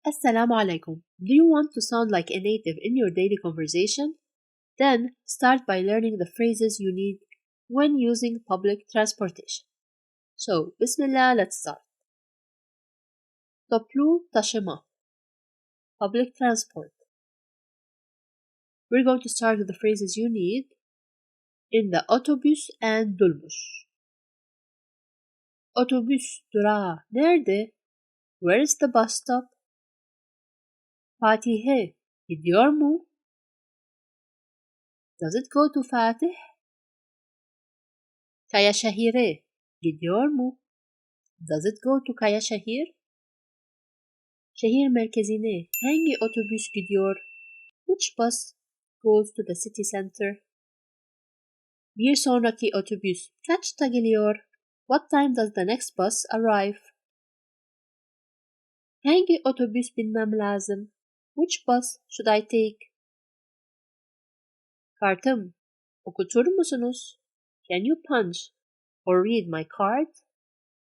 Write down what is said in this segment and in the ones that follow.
Assalamu alaikum. Do you want to sound like a native in your daily conversation? Then start by learning the phrases you need when using public transportation. So, Bismillah, let's start. Toplu taşıma, public transport. We're going to start with the phrases you need in the Otobüs and Dolmuş. Otobüs durağı nerede? Where is the bus stop? Fatih'e gidiyor mu? Does it go to Fatih? Kayaşehir'e gidiyor mu? Does it go to Kayaşehir? Şehir merkezine hangi otobüs gidiyor? Which bus goes to the city center? Bir sonraki otobüs kaçta geliyor? What time does the next bus arrive? Hangi otobüs binmem lazım? Which bus should I take? Kartım, okutur musunuz? Can you punch or read my card?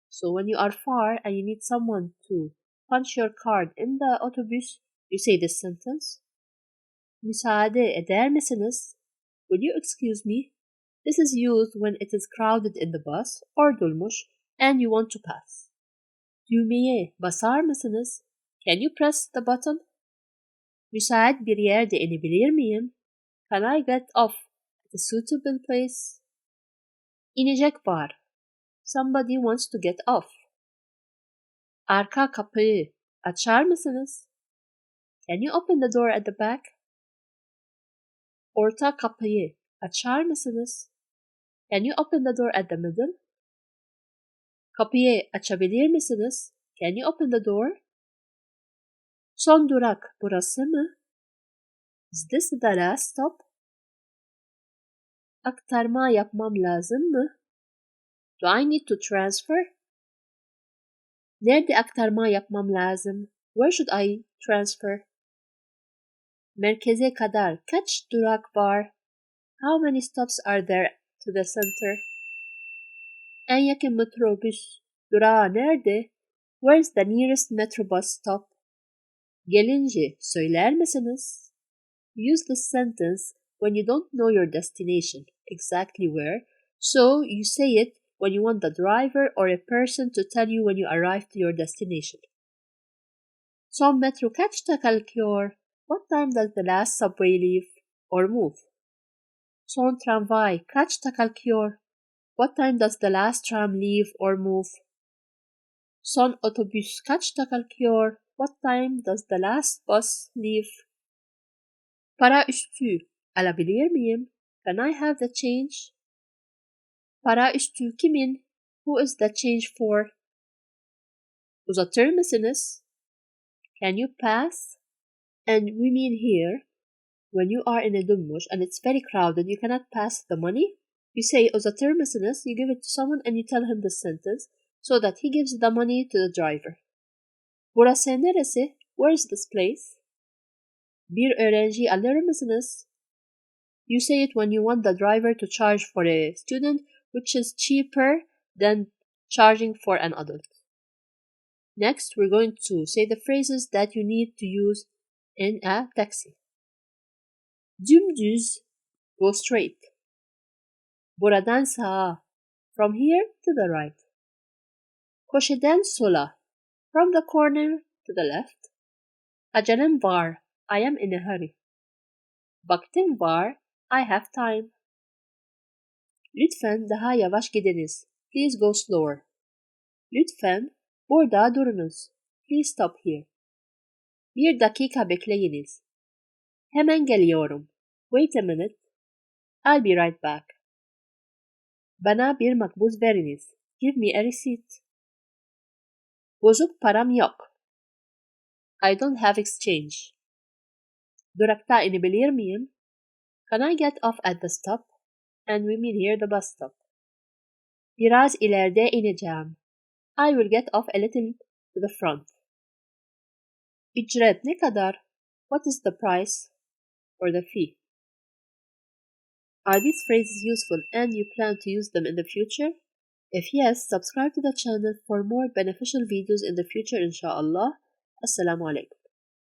So when you are far and you need someone to punch your card in the otobüs, you say this sentence. Müsaade eder misiniz? Will you excuse me? This is used when it is crowded in the bus or dolmuş and you want to pass. Düğmeye basar mısınız? Can you press the button? Müsait bir yerde inebilir miyim? Can I get off at a suitable place? İnecek var. Somebody wants to get off. Arka kapıyı açar mısınız? Can you open the door at the back? Orta kapıyı açar mısınız? Can you open the door at the middle? Kapıyı açabilir misiniz? Can you open the door? Son durak burası mı? Is this the last stop? Aktarma yapmam lazım mı? Do I need to transfer? Nerede aktarma yapmam lazım? Where should I transfer? Merkeze kadar kaç durak var? How many stops are there to the center? En yakın metrobüs durağı nerede? Where is the nearest metro bus stop? Gelince söyler misiniz? Use this sentence when you don't know your destination, exactly where, so you say it when you want the driver or a person to tell you when you arrive to your destination. Son metro kaçta kalkıyor? What time does the last subway leave or move? Son tramvay kaçta kalkıyor? What time does the last tram leave or move? Son otobüs kaçta kalkıyor? What time does the last bus leave? Para üstü alabilir miyim? Can I have the change? Para üstü kimin? Who is the change for? Uzatır mısınız? Can you pass? And we mean here, when you are in a dolmuş and it's very crowded, you cannot pass the money. You say uzatır mısınız? You give it to someone and you tell him the sentence so that he gives the money to the driver. Burası neresi? Where is this place? Bir öğrenci alır mısınız? You say it when you want the driver to charge for a student, which is cheaper than charging for an adult. Next, we're going to say the phrases that you need to use in a taxi. Dümdüz, go straight. Buradan sağa, from here to the right. Köşeden sola, from the corner to the left. Acelem var, I am in a hurry. Vaktim var, I have time. Lütfen daha yavaş gidiniz. Please go slower. Lütfen burada durunuz. Please stop here. Bir dakika bekleyiniz. Hemen geliyorum. Wait a minute. I'll be right back. Bana bir makbuz veriniz. Give me a receipt. Bozuk param yok. I don't have exchange. Durakta inebilir miyim? Can I get off at the stop? And we mean here the bus stop. Biraz ileride ineceğim. I will get off a little to the front. Ücret ne kadar? What is the price or the fee? Are these phrases useful and you plan to use them in the future? If yes, subscribe to the channel for more beneficial videos in the future, inshallah. Assalamu alaikum.